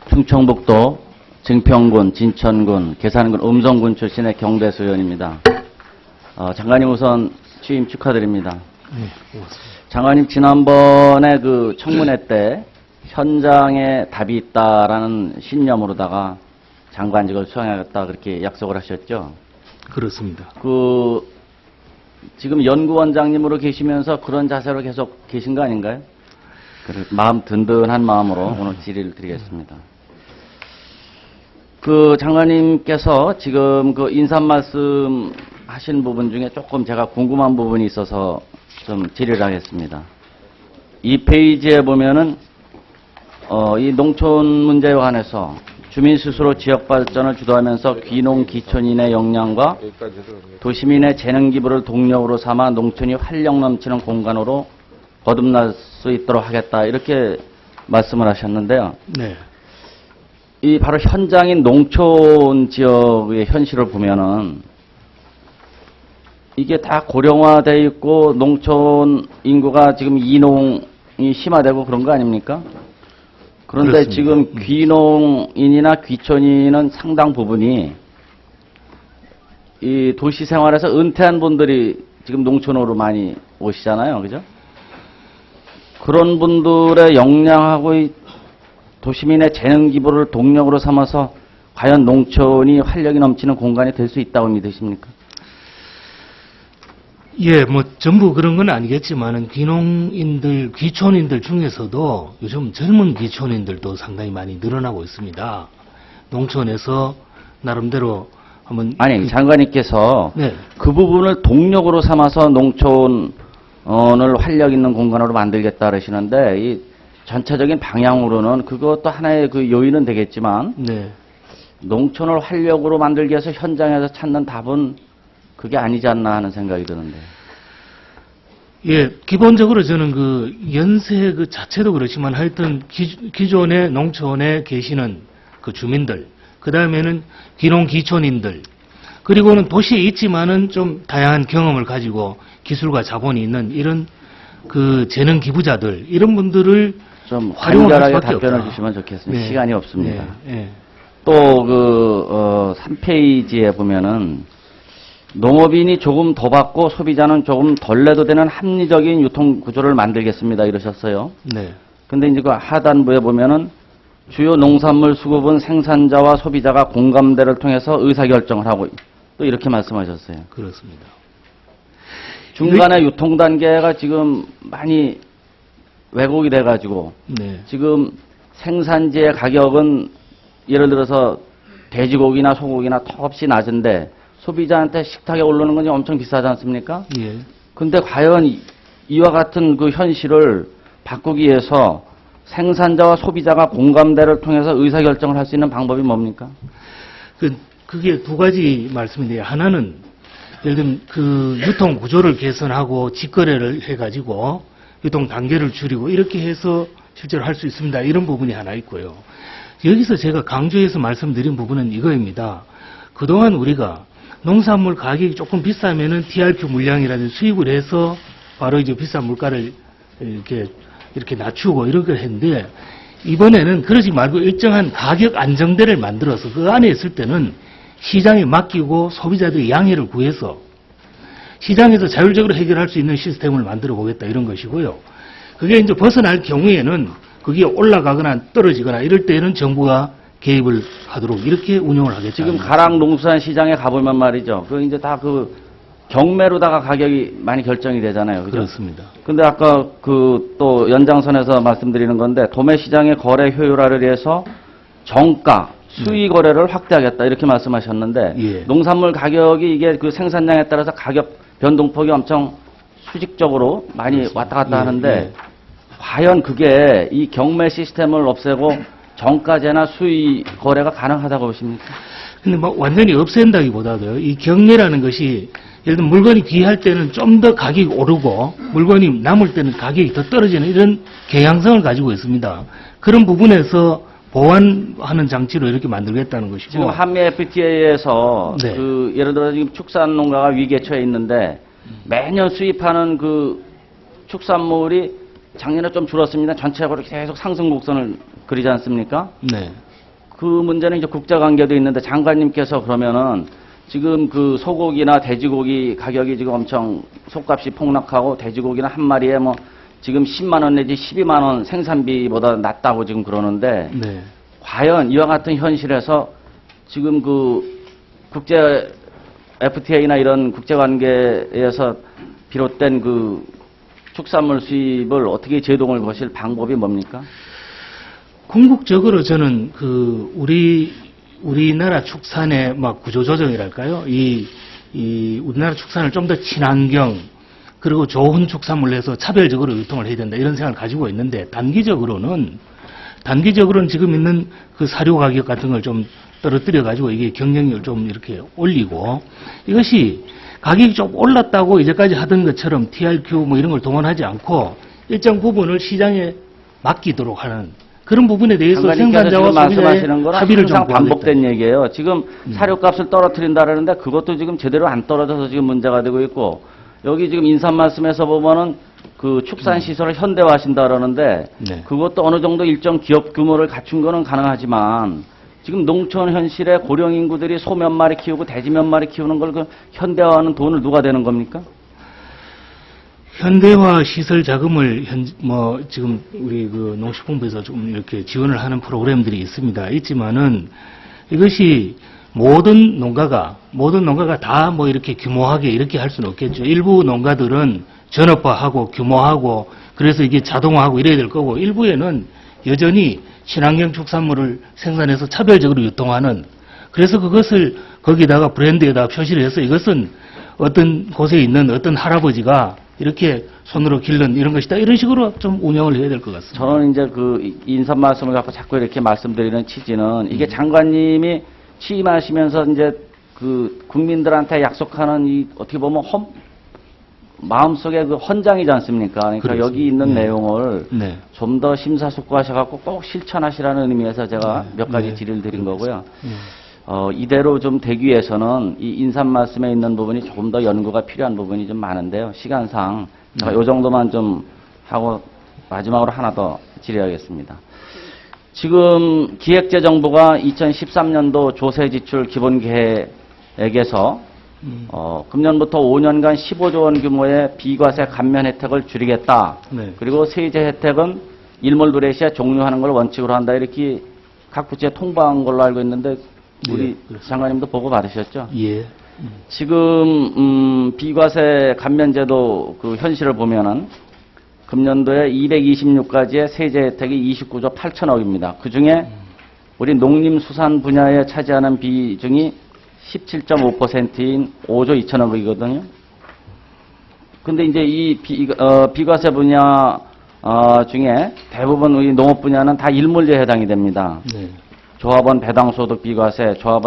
충청북도 증평군, 진천군, 계산군, 음성군 출신의 경대수 의원입니다. 장관님 우선 취임 축하드립니다. 네, 고맙습니다. 장관님 지난번에 그 청문회 때 현장에 답이 있다라는 신념으로다가 장관직을 수행하겠다 그렇게 약속을 하셨죠. 그렇습니다. 지금 연구원장님으로 계시면서 그런 자세로 계속 계신 거 아닌가요? 마음 든든한 마음으로 오늘 질의를 드리겠습니다. 장관님께서 지금 인사 말씀 하신 부분 중에 조금 제가 궁금한 부분이 있어서 좀 질의를 하겠습니다. 이 페이지에 보면은, 이 농촌 문제에 관해서 주민 스스로 지역 발전을 주도하면서 귀농 귀촌인의 역량과 도시민의 재능 기부를 동력으로 삼아 농촌이 활력 넘치는 공간으로 거듭날 수 있도록 하겠다. 이렇게 말씀을 하셨는데요. 네. 이 바로 현장인 농촌 지역의 현실을 보면은 이게 다 고령화되어 있고 농촌 인구가 지금 이농이 심화되고 그런 거 아닙니까? 그런데 그렇습니다. 지금 귀농인이나 귀촌인은 상당 부분이 이 도시 생활에서 은퇴한 분들이 지금 농촌으로 많이 오시잖아요. 그죠? 그런 분들의 역량하고 이 도시민의 재능 기부를 동력으로 삼아서 과연 농촌이 활력이 넘치는 공간이 될 수 있다고 믿으십니까? 예, 전부 그런 건 아니겠지만은 귀농인들, 귀촌인들 중에서도 요즘 젊은 귀촌인들도 상당히 많이 늘어나고 있습니다. 농촌에서 나름대로 한번 아니, 장관님께서 네. 그 부분을 동력으로 삼아서 농촌을 활력 있는 공간으로 만들겠다 그러시는데 이 전체적인 방향으로는 그것도 하나의 요인은 되겠지만 네. 농촌을 활력으로 만들기 위해서 현장에서 찾는 답은 그게 아니지 않나 하는 생각이 드는데. 예, 기본적으로 저는 연세 자체도 그렇지만 하여튼 기존의 농촌에 계시는 주민들, 그 다음에는 귀농 귀촌인들, 그리고는 도시에 있지만은 좀 다양한 경험을 가지고 기술과 자본이 있는 이런 재능 기부자들, 이런 분들을 좀 활용할 간결하게 수밖에 답변을 없다. 주시면 좋겠습니다. 네. 시간이 없습니다. 네. 또 3페이지에 보면은 농업인이 조금 더 받고 소비자는 조금 덜 내도 되는 합리적인 유통 구조를 만들겠습니다. 이러셨어요. 네. 근데 이제 하단부에 보면은 주요 농산물 수급은 생산자와 소비자가 공감대를 통해서 의사결정을 하고 또 이렇게 말씀하셨어요. 그렇습니다. 중간에 유통 단계가 지금 많이 왜곡이 돼가지고 네. 지금 생산지의 가격은 예를 들어서 돼지고기나 소고기나 턱없이 낮은데 소비자한테 식탁에 오르는 건 엄청 비싸지 않습니까? 예. 근데 과연 이와 같은 현실을 바꾸기 위해서 생산자와 소비자가 공감대를 통해서 의사결정을 할 수 있는 방법이 뭡니까? 그게 두 가지 말씀인데요. 하나는 예를 들면 유통 구조를 개선하고 직거래를 해가지고 유통 단계를 줄이고 이렇게 해서 실제로 할 수 있습니다. 이런 부분이 하나 있고요. 여기서 제가 강조해서 말씀드린 부분은 이거입니다. 그동안 우리가 농산물 가격이 조금 비싸면은 TRQ 물량이라든지 수입을 해서 바로 이제 비싼 물가를 이렇게 낮추고 이렇게 했는데 이번에는 그러지 말고 일정한 가격 안정대를 만들어서 그 안에 있을 때는 시장에 맡기고 소비자들이 양해를 구해서 시장에서 자율적으로 해결할 수 있는 시스템을 만들어 보겠다 이런 것이고요. 그게 이제 벗어날 경우에는 그게 올라가거나 떨어지거나 이럴 때는 정부가 개입을 하도록 이렇게 운영을 하겠다. 지금 가락 농수산 시장에 가보면 말이죠. 이제 다 경매로다가 가격이 많이 결정이 되잖아요. 그죠? 그렇습니다. 근데 아까 또 연장선에서 말씀드리는 건데 도매 시장의 거래 효율화를 위해서 정가, 수의 거래를 확대하겠다 이렇게 말씀하셨는데 예. 농산물 가격이 이게 생산량에 따라서 가격 변동폭이 엄청 수직적으로 많이 그렇습니다. 왔다 갔다 예, 하는데 예. 과연 그게 이 경매 시스템을 없애고 정가제나 수의 거래가 가능하다고 보십니까? 근데 완전히 없앤다기보다도요, 이 경매라는 것이 예를 들면 물건이 귀할 때는 좀 더 가격이 오르고 물건이 남을 때는 가격이 더 떨어지는 이런 경향성을 가지고 있습니다. 그런 부분에서 보완하는 장치로 이렇게 만들겠다는 것이고. 지금 한미 FTA에서 네. 예를 들어 지금 축산 농가가 위기에 처해 있는데 매년 수입하는 축산물이 작년에 좀 줄었습니다. 전체적으로 계속 상승 곡선을 그리지 않습니까? 네. 그 문제는 이제 국제관계도 있는데 장관님께서 그러면은 지금 그 소고기나 돼지고기 가격이 지금 엄청 속값이 폭락하고 돼지고기는 한 마리에 뭐 지금 10만 원 내지 12만 원 생산비보다 낮다고 지금 그러는데 네. 과연 이와 같은 현실에서 지금 그 국제 FTA나 이런 국제관계에서 비롯된 그 축산물 수입을 어떻게 제동을 거실 방법이 뭡니까? 궁극적으로 저는 우리나라 축산의 막 구조조정이랄까요? 우리나라 축산을 좀 더 친환경, 그리고 좋은 축산물을 해서 차별적으로 유통을 해야 된다. 이런 생각을 가지고 있는데, 단기적으로는 지금 있는 그 사료 가격 같은 걸 좀 떨어뜨려 가지고 이게 경쟁력을 좀 이렇게 올리고, 이것이 가격이 좀 올랐다고 이제까지 하던 것처럼 TRQ 뭐 이런 걸 동원하지 않고 일정 부분을 시장에 맡기도록 하는 그런 부분에 대해서 장관님께서 생산자와 지금 소비자의 말씀하시는 건 합의를 좀 항상 보겠다. 반복된 얘기예요. 지금 사료값을 떨어뜨린다라는데 그것도 지금 제대로 안 떨어져서 지금 문제가 되고 있고, 여기 지금 인사 말씀에서 보면은 그 축산 시설을 현대화하신다 그러는데 네. 그것도 어느 정도 일정 기업 규모를 갖춘 거는 가능하지만 지금 농촌 현실에 고령 인구들이 소 몇 마리 키우고 돼지 몇 마리 키우는 걸 그 현대화하는 돈을 누가 되는 겁니까? 현대화 시설 자금을 지금 우리 그 농식품부에서 좀 이렇게 지원을 하는 프로그램들이 있지만은 이것이 모든 농가가 다 뭐 이렇게 규모하게 이렇게 할 수는 없겠죠. 일부 농가들은 전업화하고 규모하고 그래서 이게 자동화하고 이래야 될 거고, 일부에는 여전히 친환경 축산물을 생산해서 차별적으로 유통하는, 그래서 그것을 거기다가 브랜드에다가 표시를 해서 이것은 어떤 곳에 있는 어떤 할아버지가 이렇게 손으로 길른 이런 것이다, 이런 식으로 좀 운영을 해야 될 것 같습니다. 저는 이제 그 인사 말씀을 갖고 자꾸 이렇게 말씀드리는 취지는 이게 장관님이 취임하시면서 이제 그 국민들한테 약속하는 이 어떻게 보면 마음속에 그 헌장이지 않습니까? 그러니까 그렇습니다. 여기 있는 네. 내용을 네. 좀 더 심사숙고하셔갖고 꼭 실천하시라는 의미에서 제가 네. 몇 가지 네. 질의를 드린 거고요. 네. 이대로 좀 되기 위해서는 이 인사 말씀에 있는 부분이 조금 더 연구가 필요한 부분이 좀 많은데요. 시간상 제가 요 정도만 좀 하고 마지막으로 하나 더 질의하겠습니다. 지금 기획재정부가 2013년도 조세지출 기본계획에서 금년부터 5년간 15조 원 규모의 비과세 감면 혜택을 줄이겠다. 네. 그리고 세제 혜택은 일몰두레시에 종료하는 걸 원칙으로 한다. 이렇게 각 부처에 통보한 걸로 알고 있는데 우리 네, 그렇습니다. 장관님도 보고 받으셨죠? 예. 지금 비과세 감면제도 그 현실을 보면은 금년도에 226가지의 세제 혜택이 29조 8천억입니다. 그중에 우리 농림수산 분야에 차지하는 비중이 17.5%인 5조 2천억이거든요. 근데 이제 이 비과세 분야 중에 대부분 우리 농업 분야는 다 일몰제에 해당이 됩니다. 네. 조합원 배당소득 비과세, 조합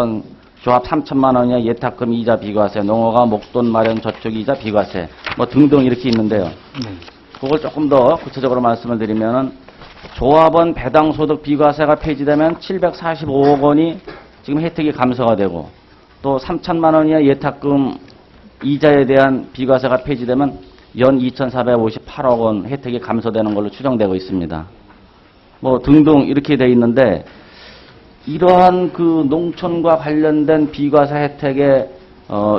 3천만 원이야 예탁금 이자 비과세, 농어가 목돈 마련 저축 이자 비과세, 뭐 등등 이렇게 있는데요. 네. 그걸 조금 더 구체적으로 말씀을 드리면은 조합원 배당소득 비과세가 폐지되면 745억 원이 지금 혜택이 감소가 되고, 또 3천만 원이야 예탁금 이자에 대한 비과세가 폐지되면 연 2,458억 원 혜택이 감소되는 걸로 추정되고 있습니다. 뭐 등등 이렇게 돼 있는데, 이러한 그 농촌과 관련된 비과세 혜택의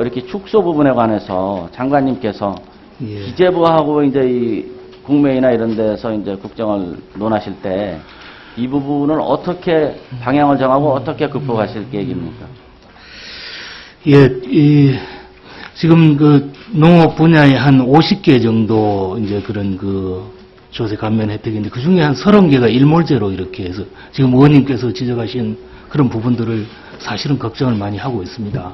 이렇게 축소 부분에 관해서 장관님께서 예. 기재부하고 이제 이 국무회의나 이런 데서 이제 국정을 논하실 때 이 부분을 어떻게 방향을 정하고 어떻게 극복하실 계획입니까? 예, 지금 그 농업 분야에 한 50개 정도 이제 그런 그 조세 감면 혜택인데 그 중에 한 30개가 일몰제로 이렇게 해서 지금 의원님께서 지적하신 그런 부분들을 사실은 걱정을 많이 하고 있습니다.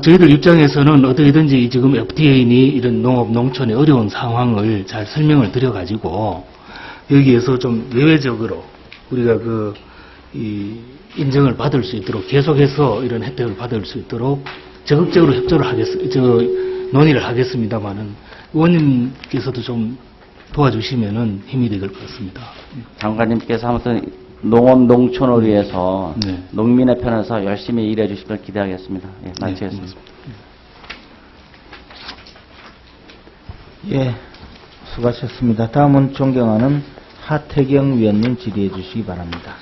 저희들 입장에서는 어떻게든지 지금 FTA니 이런 농업, 농촌의 어려운 상황을 잘 설명을 드려가지고 여기에서 좀 예외적으로 우리가 인정을 받을 수 있도록 계속해서 이런 혜택을 받을 수 있도록 적극적으로 협조를 논의를 하겠습니다만은 의원님께서도 좀 도와주시면은 힘이 될 것 같습니다. 장관님께서 아무튼 농업, 농촌을 위해서 네. 농민의 편에서 열심히 일해 주시길 기대하겠습니다. 예, 마치겠습니다. 예, 수고하셨습니다. 다음은 존경하는 하태경 위원님 질의해 주시기 바랍니다.